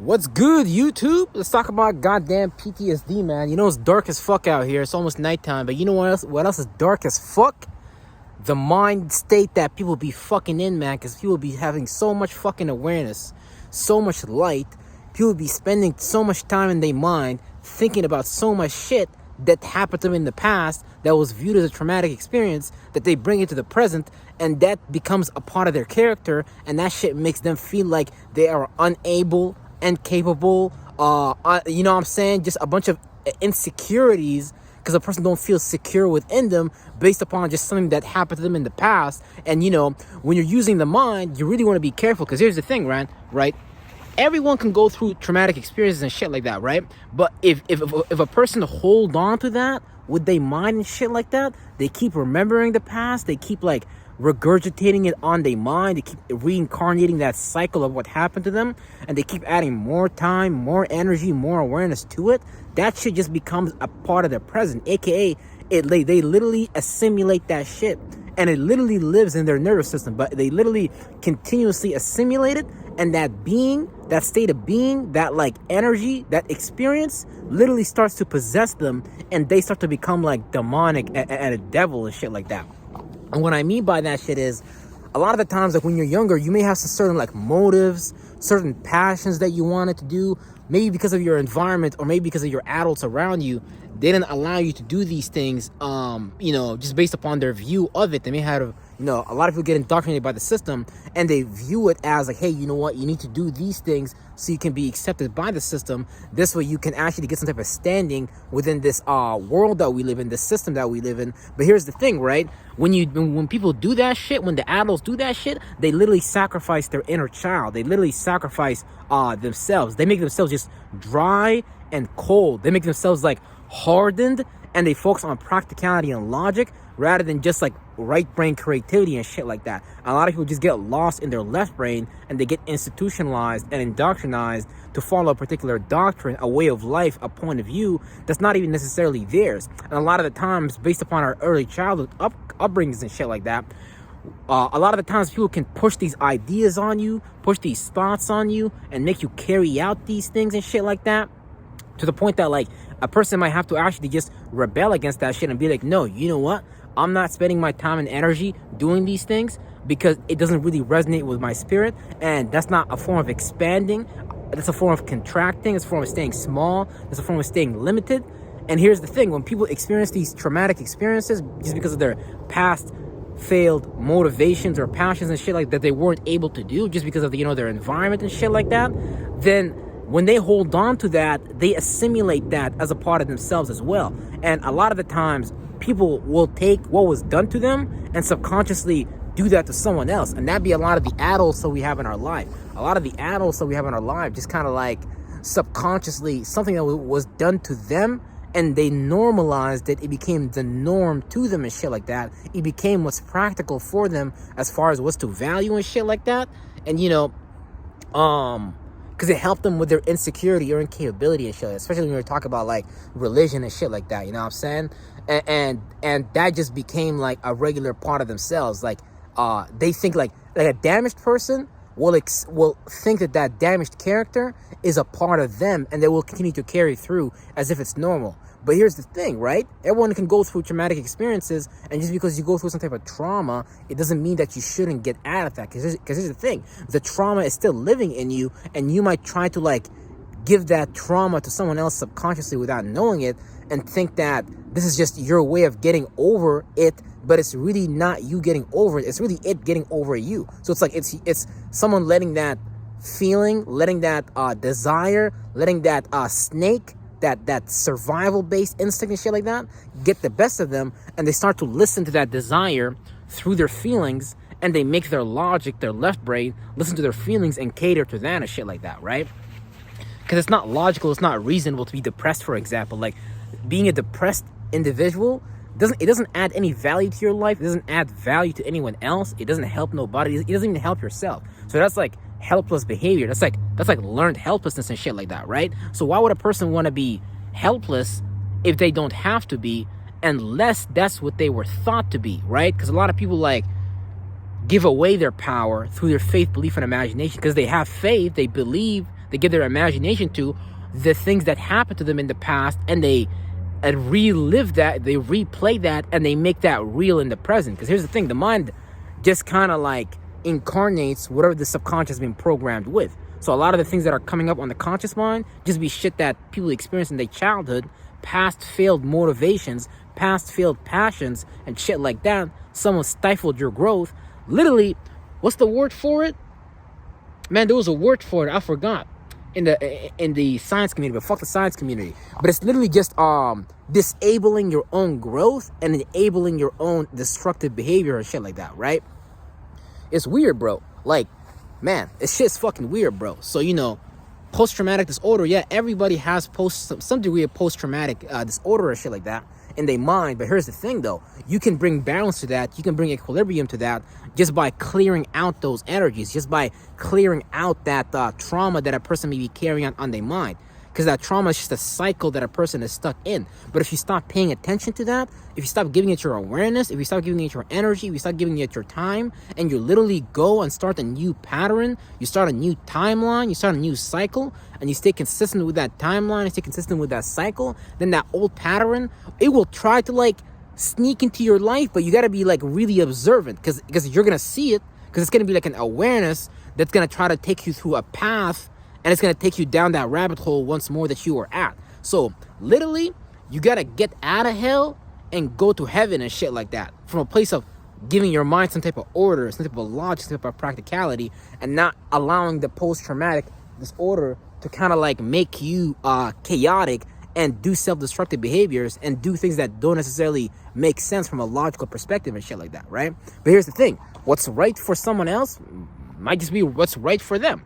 What's good, YouTube? Let's talk about goddamn PTSD, man. You know, it's dark as fuck out here. It's almost nighttime, but you know what else is dark as fuck? The mind state that people be fucking in, man, because people be having so much fucking awareness, so much light. People be spending so much time in their mind thinking about so much shit that happened to them in the past that was viewed as a traumatic experience that they bring into the present, and that becomes a part of their character, and that shit makes them feel like they are unable, incapable, you know what I'm saying? Just a bunch of insecurities because a person don't feel secure within them based upon just something that happened to them in the past. And you know, when you're using the mind, you really want to be careful, because here's the thing, right? Everyone can go through traumatic experiences and shit like that, right? But if a person hold on to that with their mind and shit like that, they keep remembering the past, they keep like regurgitating it on their mind, they keep reincarnating that cycle of what happened to them, and they keep adding more time, more energy, more awareness to it. That shit just becomes a part of their present, aka they literally assimilate that shit, and it literally lives in their nervous system, but they literally continuously assimilate it. And that being, that state of being, that like energy, that experience literally starts to possess them, and they start to become like demonic and a devil and shit like that. And what I mean by that shit is, a lot of the times, like when you're younger, you may have some certain like motives, certain passions that you wanted to do, maybe because of your environment or maybe because of your adults around you. They didn't allow you to do these things, you know, just based upon their view of it. They may have, you know, a lot of people get indoctrinated by the system, and they view it as like, hey, you know what, you need to do these things so you can be accepted by the system. This way you can actually get some type of standing within this world that we live in, this system that we live in. But here's the thing, right? When people do that shit, when the adults do that shit, they literally sacrifice their inner child. They literally sacrifice themselves. They make themselves just dry and cold. They make themselves like hardened, and they focus on practicality and logic rather than just like right brain creativity and shit like that. A lot of people just get lost in their left brain, and they get institutionalized and indoctrinized to follow a particular doctrine, a way of life, a point of view that's not even necessarily theirs. And a lot of the times, based upon our early childhood upbringings and shit like that, a lot of the times people can push these ideas on you, push these thoughts on you, and make you carry out these things and shit like that, to the point that like a person might have to actually just rebel against that shit and be like, no, you know what? I'm not spending my time and energy doing these things because it doesn't really resonate with my spirit. And that's not a form of expanding. That's a form of contracting. It's a form of staying small. It's a form of staying limited. And here's the thing. When people experience these traumatic experiences just because of their past failed motivations or passions and shit like that they weren't able to do just because of, you know, their environment and shit like that, then when they hold on to that, they assimilate that as a part of themselves as well. And a lot of the times, people will take what was done to them and subconsciously do that to someone else. And that'd be a lot of the adults that we have in our life. A lot of the adults that we have in our life just kind of like subconsciously, something that was done to them, and they normalized it. It became the norm to them and shit like that. It became what's practical for them as far as what's to value and shit like that. And, you know, because it helped them with their insecurity or incapability and shit, especially when we talk about like religion and shit like that, you know what I'm saying? And that just became like a regular part of themselves. Like they think like a damaged person will think that damaged character is a part of them, and they will continue to carry through as if it's normal. But here's the thing, right? Everyone can go through traumatic experiences, and just because you go through some type of trauma, it doesn't mean that you shouldn't get out of that. Because here's the thing. The trauma is still living in you, and you might try to like give that trauma to someone else subconsciously without knowing it, and think that this is just your way of getting over it, but it's really not you getting over it. It's really it getting over you. So it's like it's someone letting that feeling, letting that desire, letting that snake, that survival-based instinct and shit like that get the best of them, and they start to listen to that desire through their feelings, and they make their logic, their left brain, listen to their feelings and cater to that and shit like that, right? Because it's not logical, it's not reasonable to be depressed, for example. Like, being a depressed individual doesn't add any value to your life. It doesn't add value to anyone else. It doesn't help nobody. It doesn't even help yourself. So that's like helpless behavior. That's like learned helplessness and shit like that, right? So why would a person want to be helpless if they don't have to be, unless that's what they were thought to be, right? Because a lot of people like give away their power through their faith, belief, and imagination, because they have faith, they believe they give their imagination to the things that happened to them in the past, and they relive that, they replay that, and they make that real in the present. Because here's the thing, the mind just kind of like incarnates whatever the subconscious has been programmed with. So a lot of the things that are coming up on the conscious mind just be shit that people experienced in their childhood, past failed motivations, past failed passions, and shit like that. Someone stifled your growth. Literally, what's the word for it? Man, there was a word for it. I forgot in the science community, but fuck the science community. But it's literally just disabling your own growth and enabling your own destructive behavior and shit like that, right? It's weird, bro. Like, man, this shit's fucking weird, bro. So, you know, post-traumatic disorder, yeah, everybody has some degree of post-traumatic disorder or shit like that in their mind. But here's the thing, though. You can bring balance to that. You can bring equilibrium to that just by clearing out those energies, just by clearing out that trauma that a person may be carrying on their mind. Because that trauma is just a cycle that a person is stuck in. But if you stop paying attention to that, if you stop giving it your awareness, if you stop giving it your energy, if you stop giving it your time, and you literally go and start a new pattern, you start a new timeline, you start a new cycle, and you stay consistent with that timeline, you stay consistent with that cycle, then that old pattern, it will try to like sneak into your life, but you got to be like really observant because you're going to see it, because it's going to be like an awareness that's going to try to take you through a path, and it's going to take you down that rabbit hole once more that you were at. So literally, you got to get out of hell and go to heaven and shit like that, from a place of giving your mind some type of order, some type of logic, some type of practicality, and not allowing the post-traumatic disorder to kind of like make you chaotic and do self-destructive behaviors and do things that don't necessarily make sense from a logical perspective and shit like that, right? But here's the thing. What's right for someone else might just be what's right for them.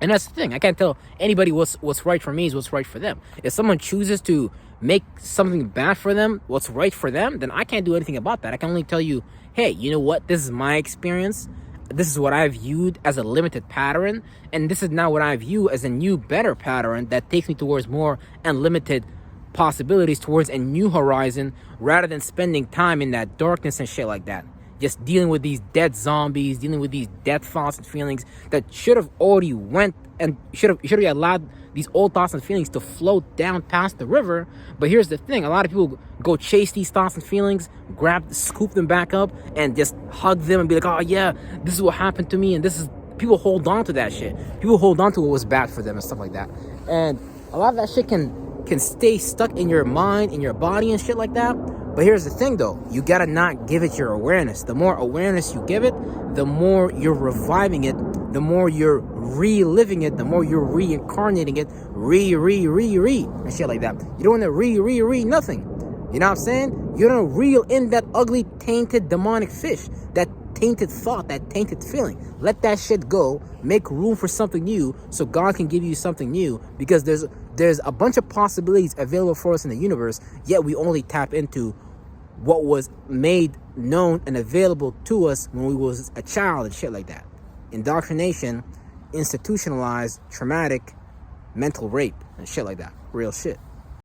And that's the thing. I can't tell anybody what's right for me is what's right for them. If someone chooses to make something bad for them, what's right for them, then I can't do anything about that. I can only tell you, hey, you know what? This is my experience. This is what I viewed as a limited pattern. And this is now what I view as a new, better pattern that takes me towards more unlimited possibilities, towards a new horizon, rather than spending time in that darkness and shit like that. Just dealing with these dead zombies, dealing with these dead thoughts and feelings that should have already went and should have allowed these old thoughts and feelings to float down past the river. But here's the thing. A lot of people go chase these thoughts and feelings, scoop them back up, and just hug them and be like, oh yeah, this is what happened to me. And people hold on to that shit. People hold on to what was bad for them and stuff like that. And a lot of that shit can stay stuck in your mind, in your body and shit like that. But here's the thing, though. You gotta not give it your awareness. The more awareness you give it, the more you're reviving it, the more you're reliving it, the more you're reincarnating it, and shit like that. You don't want to re nothing. You know what I'm saying? You don't reel in that ugly, tainted, demonic fish, that tainted thought, that tainted feeling. Let that shit go. Make room for something new, so God can give you something new, because there's a bunch of possibilities available for us in the universe, yet we only tap into what was made known and available to us when we was a child and shit like that. Indoctrination, institutionalized, traumatic, mental rape and shit like that. Real shit.